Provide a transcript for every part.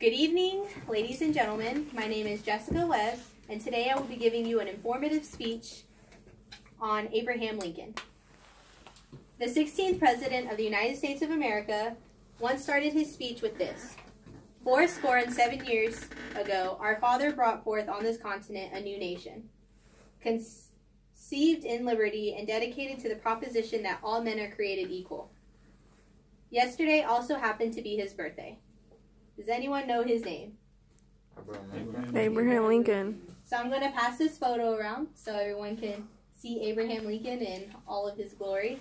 Good evening, ladies and gentlemen. My name is Jessica Webb, and today I will be giving you an informative speech on Abraham Lincoln. The 16th President of the United States of America once started his speech with this: 7 years ago, our father brought forth on this continent a new nation, conceived in liberty and dedicated to the proposition that all men are created equal. Yesterday also happened to be his birthday. Does anyone know his name? Abraham Lincoln. So I'm going to pass this photo around so everyone can see Abraham Lincoln in all of his glory.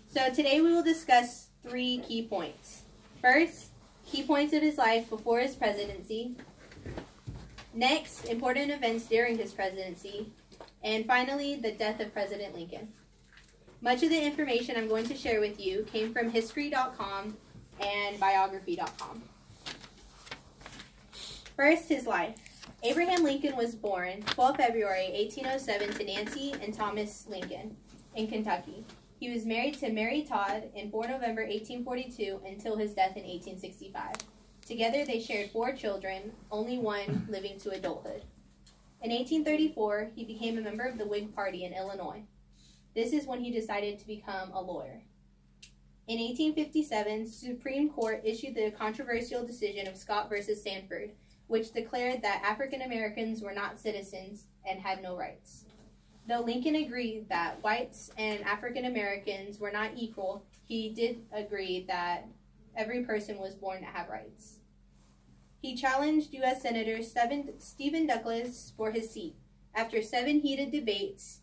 So today we will discuss 3 key points. First, key points of his life before his presidency. Next, important events during his presidency. And finally, the death of President Lincoln. Much of the information I'm going to share with you came from history.com and biography.com. First, his life. Abraham Lincoln was born 12 February 1807 to Nancy and Thomas Lincoln in Kentucky. He was married to Mary Todd in 4 November 1842 until his death in 1865. Together they shared 4 children, only one living to adulthood. In 1834, he became a member of the Whig Party in Illinois. This is when he decided to become a lawyer. In 1857, Supreme Court issued the controversial decision of Scott versus Sanford, which declared that African Americans were not citizens and had no rights. Though Lincoln agreed that whites and African Americans were not equal, he did agree that every person was born to have rights. He challenged U.S. Senator Stephen Douglas for his seat. After 7 heated debates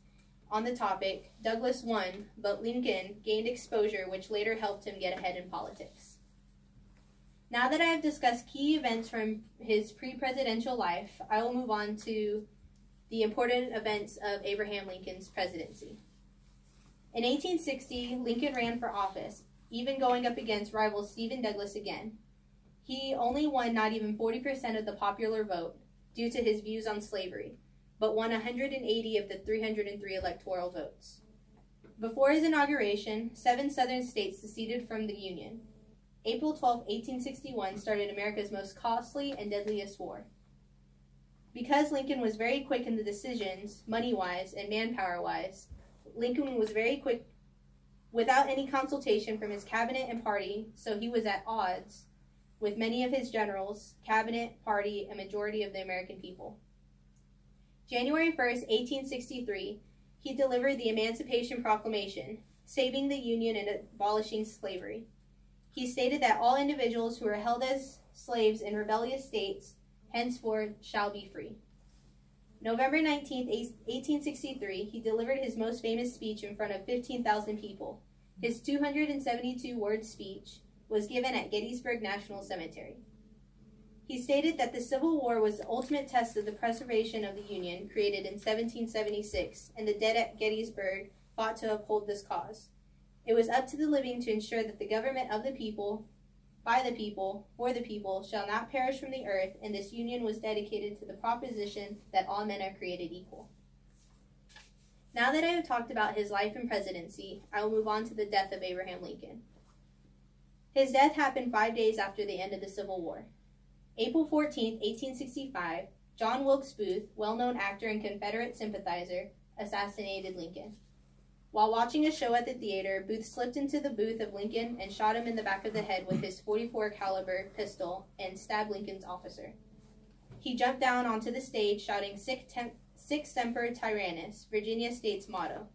on the topic, Douglas won, but Lincoln gained exposure, which later helped him get ahead in politics. Now that I have discussed key events from his pre-presidential life, I will move on to the important events of Abraham Lincoln's presidency. In 1860, Lincoln ran for office, even going up against rival Stephen Douglas again. He only won not even 40% of the popular vote due to his views on slavery, but won 180 of the 303 electoral votes. Before his inauguration, 7 southern states seceded from the Union. April 12, 1861 started America's most costly and deadliest war. Because Lincoln was very quick in the decisions, money-wise and manpower-wise, Lincoln was very quick without any consultation from his cabinet and party, so he was at odds with many of his generals, cabinet, party, and majority of the American people. January 1st, 1863, he delivered the Emancipation Proclamation, saving the Union and abolishing slavery. He stated that all individuals who are held as slaves in rebellious states henceforth shall be free. November 19th, 1863, he delivered his most famous speech in front of 15,000 people. His 272-word speech was given at Gettysburg National Cemetery. He stated that the Civil War was the ultimate test of the preservation of the Union created in 1776, and the dead at Gettysburg fought to uphold this cause. It was up to the living to ensure that the government of the people, by the people, for the people, shall not perish from the earth, and this Union was dedicated to the proposition that all men are created equal. Now that I have talked about his life and presidency, I will move on to the death of Abraham Lincoln. His death happened 5 days after the end of the Civil War. April 14, 1865, John Wilkes Booth, well-known actor and Confederate sympathizer, assassinated Lincoln. While watching a show at the theater, Booth slipped into the booth of Lincoln and shot him in the back of the head with his .44 caliber pistol and stabbed Lincoln's officer. He jumped down onto the stage shouting Sic Semper Tyrannis, Virginia State's motto.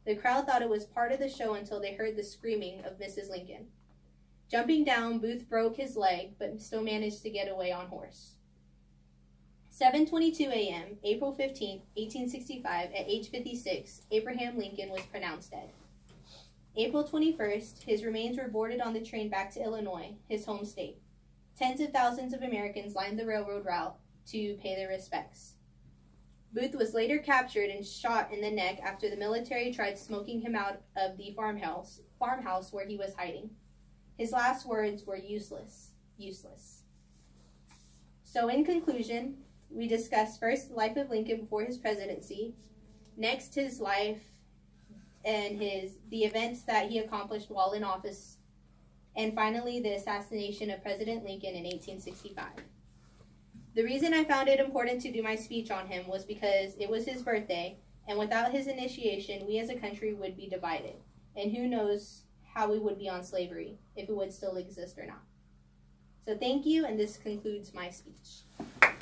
The crowd thought it was part of the show until they heard the screaming of Mrs. Lincoln. Jumping down, Booth broke his leg, but still managed to get away on horse. 7:22 a.m., April 15, 1865, at age 56, Abraham Lincoln was pronounced dead. April 21st, his remains were boarded on the train back to Illinois, his home state. Tens of thousands of Americans lined the railroad route to pay their respects. Booth was later captured and shot in the neck after the military tried smoking him out of the farmhouse where he was hiding. His last words were useless, useless. So in conclusion, we discussed first the life of Lincoln before his presidency, next his life and the events that he accomplished while in office, and finally the assassination of President Lincoln in 1865. The reason I found it important to do my speech on him was because it was his birthday, and without his initiation, we as a country would be divided, and who knows how we would be on slavery, if it would still exist or not. So thank you, and this concludes my speech.